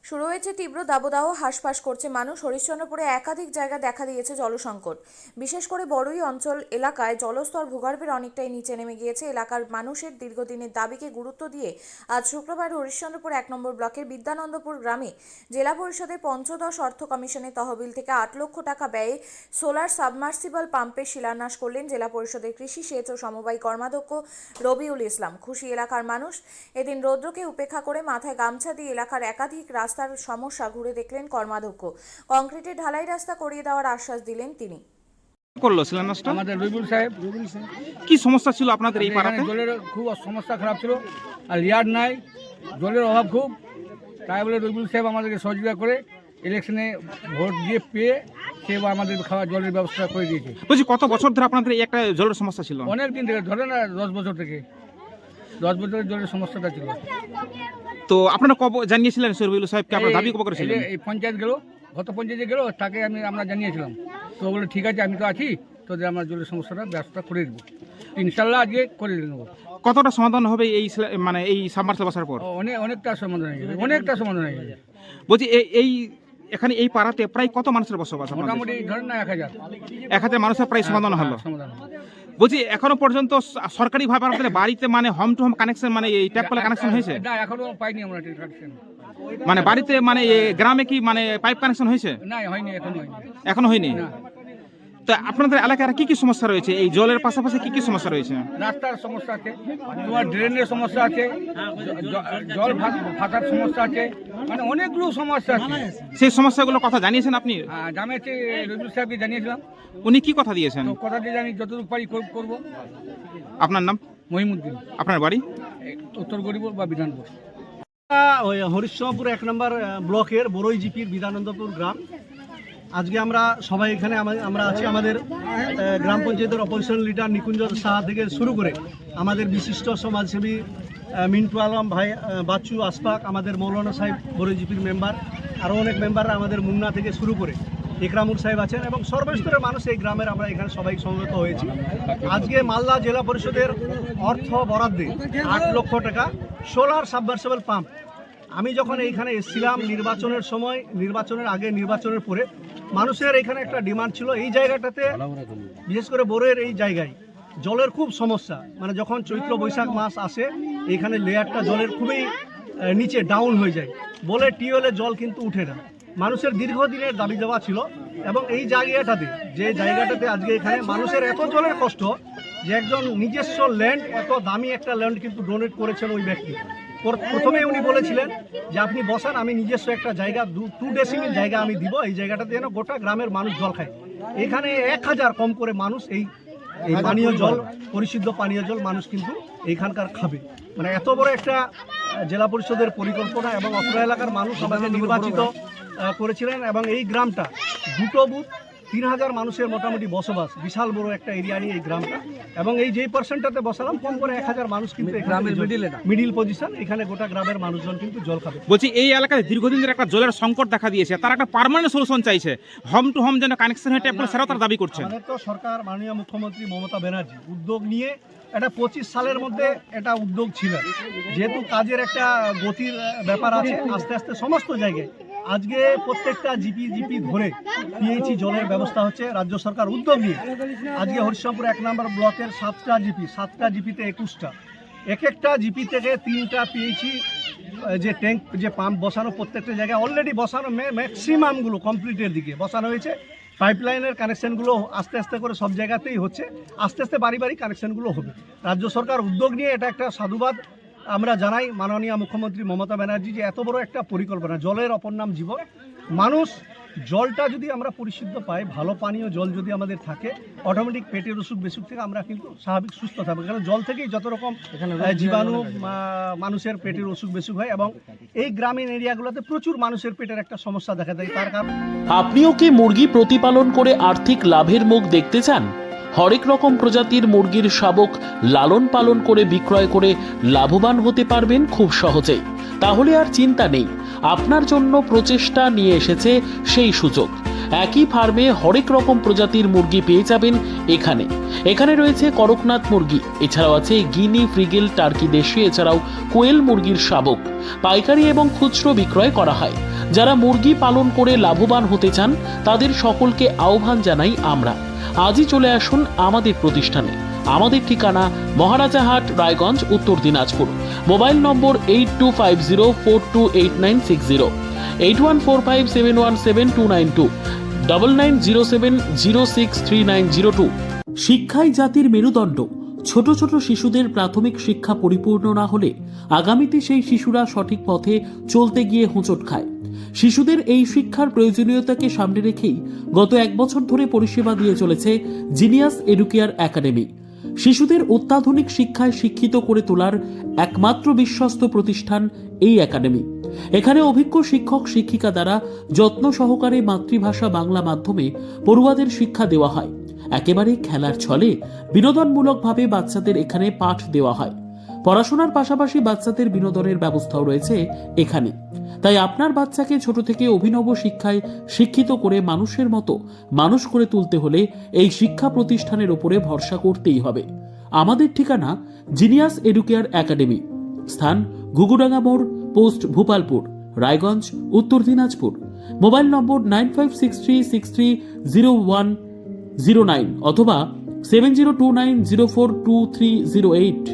শুরু হয়েছে তীব্র দাবদাহ, হাঁসফাঁস করছে মানুষ। হরিশ্চন্দ্রপুরে একাধিক জায়গায় দেখা দিয়েছে জলসংকট। বিশেষ করে বড়ুই অঞ্চল এলাকায় জলস্তর ভূগর্ভের অনেকটাই নিচে নেমে গিয়েছে। এলাকার মানুষের দীর্ঘদিনের দাবিকে গুরুত্ব দিয়ে আজ শুক্রবার হরিশ্চন্দ্রপুর 1 নম্বর ব্লকের বিদ্যানন্দপুর গ্রামে জেলা পরিষদের পঞ্চদশ অর্থ কমিশনের তহবিল থেকে 8 লক্ষ টাকা ব্যয়ে সোলার সাবমার্সিবল পাম্পের শিলান্যাস করলেন জেলা পরিষদের কৃষি, সেচ ও সমবায় কর্মাধ্যক্ষ রবিউল ইসলাম। খুশি এলাকার মানুষ। এদিন রৌদ্রকে উপেক্ষা করে মাথায় গামছা দিয়ে এলাকার একাধিক রাস্তার সমস্যা ঘুরে দেখলেন কর্মাধ্যক্ষ। কংক্রিটের ঢালাই রাস্তা করিয়ে দেওয়ার আশ্বাস দিলেন তিনি। করলো শিলান্যাসটা আমাদের রবিউল সাহেব। কি সমস্যা ছিল আপনাদের এই পাড়াতে? জলের খুব সমস্যা খারাপ ছিল, আর লিয়ার্ড নাই, জলের অভাব খুব। তাই বলে রবিউল সাহেব আমাদেরকে সহযোগিতা করে ইলেকশনে ভোট দিয়ে পেয়ে সে আমাদের খাওয়া জলের ব্যবস্থা করে দিয়েছে। বলছি, কত বছর ধরে আপনাদের এই একটা জলের সমস্যা ছিল? অনেক দিন থেকে, ধরে না 10 বছর থেকে, 10 বছরের জলের সমস্যাটা ছিল। তো আপনারা কবে জানিয়েছিলেন রবিউল সাহেবকে? আপনারা দাবি কবে করেছিলেন? এই পঞ্চায়েত গেল, গত পঞ্চায়েতে গেল, তাকে আমরা জানিয়েছিলাম। তো বলে ঠিক আছে, আমি তো আছি, তোদের আমরা জলের সমস্যাটা ব্যবস্থা করে দেবো, ইনশাল্লাহ আজকে করে নেবো। কতটা সমাধান হবে এই সাবমার্সিবল বসার পর? অনেকটা সমাধান হয়ে যাবে, অনেকটা সমাধান হয়ে যাবে। বলছি, এখানে এই পাড়াতে প্রায় কত মানুষের বসবাস? মোটামুটি ধরেন না 1000 মানুষের প্রায় সমাধান হলো। সমাধান। বলছি, এখনো পর্যন্ত সরকারি ভাবে আপনাদের বাড়িতে হোম টু হোম কানেকশন, এই ট্যাপ কলের কানেকশন হয়েছে? না, এখনো পাইনি আমরা কানেকশন। বাড়িতে গ্রামে কি পাইপ কানেকশন হয়েছে? না, হয়নি, এখনো হয়নি। তো আপনাদের এলাকায় কি কি সমস্যা রয়েছে? এই জলের পাশাপাশি কি কি সমস্যা রয়েছে? রাস্তার সমস্যা আছে, তোমার ড্রেনের সমস্যা আছে, জল ফাটার সমস্যা আছে, অনেকগুলো সমস্যা আছে। সেই সমস্যাগুলো কথা জানিয়েছেন আপনি? জানিয়েছি, রবিউল সাহেবকে জানিয়েছিলাম। উনি কি কথা দিয়েছেন? কথা দিয়ে জানি যতটুকু পারি করবো। আপনার নাম? মহিমুদ্দিন। আপনার বাড়ি? উত্তর গরিপুর বা বিধানপুর। হরিশ্চন্দ্রপুর 1 নম্বর ব্লকের বড়ুই জিপির বিদ্যানন্দপুর গ্রাম। আজকে আমরা সবাই এখানে আমরা আছি। আমাদের গ্রাম পঞ্চায়েতের অপোজিশন লিডার নিকুঞ্জ সাহা থেকে শুরু করে আমাদের বিশিষ্ট সমাজসেবী মিন্টু আলম ভাই, বাচ্চু আসফাক, আমাদের মৌলানা সাহেব বড়ুই জিপির মেম্বার, আরও অনেক মেম্বাররা, আমাদের মুন্না থেকে শুরু করে ইকরামুল সাহেব আছেন, এবং সর্বস্তরের মানুষ এই গ্রামের আমরা এখানে সবাই সমবেত হয়েছি। আজকে মালদা জেলা পরিষদের অর্থ বরাদ্দে 8 লক্ষ টাকা সোলার সাবমার্সিবল পাম্প। আমি যখন এইখানে এসেছিলাম নির্বাচনের সময়, নির্বাচনের আগে, নির্বাচনের পরে, মানুষের এখানে একটা ডিমান্ড ছিল এই জায়গাটাতে, বিশেষ করে বোরের এই জায়গায় জলের খুব সমস্যা। যখন চৈত্র বৈশাখ মাস আসে, এখানে লেয়ারটা জলের খুবই নিচে ডাউন হয়ে যায়, বলে টিউবওয়েলের জল কিন্তু উঠে না। মানুষের দীর্ঘদিনের দাবি দেওয়া ছিল, এবং এই জায়গাটাতে, যে জায়গাটাতে আজকে এখানে মানুষের এত জলের কষ্ট, যে একজন নিজস্ব ল্যান্ড, এত দামি একটা ল্যান্ড কিন্তু ডোনেট করেছেন ওই ব্যক্তি। প্রথমে উনি বলেছিলেন যে আপনি বসান, আমি নিজস্ব একটা জায়গা 2 ডেসিমিল জায়গা আমি দিব, এই জায়গাটাতে যেন গোটা গ্রামের মানুষ জল খায়। এখানে 1000 কম করে মানুষ এই পানীয় জল, পরিশুদ্ধ পানীয় জল মানুষ কিন্তু এইখানকার খাবে। এত বড় একটা জেলা পরিষদের পরিকল্পনা, এবং অত্র এলাকার মানুষ আমাদের নির্বাচিত করেছিলেন, এবং এই গ্রামটা 2টো বুথ, 3000 মানুষের মোটামুটি বসবাস, বিশাল বড় একটা এরিয়া নিয়ে এই গ্রামটা। এবং এই যে পার্সেন্টটাতে বসালাম, কম করে 1000 মানুষ কিন্তু গ্রামের মিডিল পজিশন, এখানে গোটা গ্রামের মানুষজন কিন্তু জল খাবে। বলছি, এই এলাকায় দীর্ঘদিন ধরে একটা জলের সংকট দেখা দিয়েছে, তার একটা পার্মানেন্ট সলিউশন চাইছে, হোম টু হোম যেন কানেকশন হয়ে ট্যাপ কল, সেটাও তারা দাবি করছে। আমাদের তো সরকার, মাননীয় মুখ্যমন্ত্রী মমতা ব্যানার্জি উদ্যোগ নিয়ে এটা 25 সালের মধ্যে এটা উদ্যোগ ছিল, যেহেতু কাজের একটা গতির ব্যাপার আছে, আস্তে আস্তে সমস্ত জায়গায় আজকে প্রত্যেকটা জিপি ধরে পিএইচই জলের ব্যবস্থা হচ্ছে রাজ্য সরকার উদ্যোগ নিয়ে। আজকে হরিশ্চন্দ্রপুর 1 নম্বর ব্লকের 7টা জিপিতে 21টা, এক একটা জিপি থেকে 3টা পিএইচই যে ট্যাঙ্ক, যে পাম্প বসানো প্রত্যেকটা জায়গায় অলরেডি বসানো, ম্যাক্সিমামগুলো কমপ্লিটের দিকে বসানো হয়েছে। পাইপলাইনের কানেকশনগুলো আস্তে আস্তে করে সব জায়গাতেই হচ্ছে, আস্তে আস্তে বাড়ি বাড়ি কানেকশনগুলো হবে। রাজ্য সরকার উদ্যোগ নিয়ে এটা একটা সাধুবাদ আমরা জানাই মাননীয় মুখ্যমন্ত্রী মমতা ব্যানার্জি, যে এত বড় একটা পরিকল্পনা। জলের অপর নাম জীবন। মানুষ জলটা যদি আমরা পরিশুদ্ধ পাই, ভালো পানীয় জল যদি আমাদের থাকে, অটোমেটিক পেটের অসুখ বেসুখ থেকে আমরা কিন্তু স্বাভাবিক সুস্থ থাকবো, কারণ জল থেকেই যত রকম জীবাণু মানুষের পেটের অসুখ বেসুখ হয়। এবং এই গ্রামীণ এরিয়াগুলোতে প্রচুর মানুষের পেটের একটা সমস্যা দেখা দেয়। তার কারণ, আপনিও কি মুরগি প্রতিপালন করে আর্থিক লাভের মুখ দেখতে চান? হরেক রকম প্রজাতির মুরগির শাবক লালন পালন করে বিক্রয় করে লাভবান হতে পারবেন খুব সহজেই। তাহলে আর চিন্তা নেই, আপনার জন্য প্রচেষ্টা নিয়ে এসেছে সেই সুযোগ। একই ফার্মে হরেক রকম প্রজাতির মুরগি পেয়ে যাবেন এখানে। এখানে রয়েছে করকনাথ মুরগি, এছাড়াও আছে গিনি, ফ্রিগেল, টার্কি দেশি, এছাড়াও কোয়েল মুরগির শাবক। পাইকারি এবং খুচরো বিক্রয় করা হয়। যারা মুরগি পালন করে লাভবান হতে চান তাদের সকলকে আহ্বান জানাই আমরা। আজই চলে আসুন আমাদের প্রতিষ্ঠানে। আমাদের ঠিকানা মহারাজাহাট, রায়গঞ্জ, উত্তর দিনাজপুর। মোবাইল নম্বর 8250428960, 8145717292, 9907063902। শিক্ষাই জাতির মেরুদণ্ড। ছোট ছোট শিশুদের প্রাথমিক শিক্ষা পরিপূর্ণ না হলে আগামীতে সেই শিশুরা সঠিক পথে চলতে গিয়ে হোঁচট খায়। শিশুদের এই শিক্ষার প্রয়োজনীয়তাকে সামনে রেখেই গত 1 বছর ধরে পরিষেবা দিয়ে চলেছে জিনিয়াস এডুকেয়ার একাডেমি। শিশুদের অত্যাধুনিক শিক্ষায় শিক্ষিত করে তোলার একমাত্র বিশ্বস্ত প্রতিষ্ঠান এই একাডেমি। এখানে অভিজ্ঞ শিক্ষক শিক্ষিকা দ্বারা যত্ন সহকারে মাতৃভাষা বাংলা মাধ্যমে পড়ুয়াদের শিক্ষা দেওয়া হয়। একেবারে খেলার ছলে বিনোদনমূলকভাবে বাচ্চাদের এখানে পাঠ দেওয়া হয়। পড়াশোনার পাশাপাশি বাচ্চাদের বিনোদনের ব্যবস্থাও রয়েছে এখানে। তাই আপনার বাচ্চাকে ছোট থেকে অভিনব শিক্ষায় শিক্ষিত করে মানুষের মতো মানুষ করে তুলতে হলে এই শিক্ষা প্রতিষ্ঠানের উপরে ভরসা করতেই হবে। আমাদের ঠিকানা জিনিয়াস এডুকেয়ার একাডেমি, স্থান ঘুঘুডাঙ্গা মোড়, পোস্ট ভূপালপুর, রায়গঞ্জ, উত্তর দিনাজপুর। মোবাইল নম্বর 9563630109 অথবা 7029042308।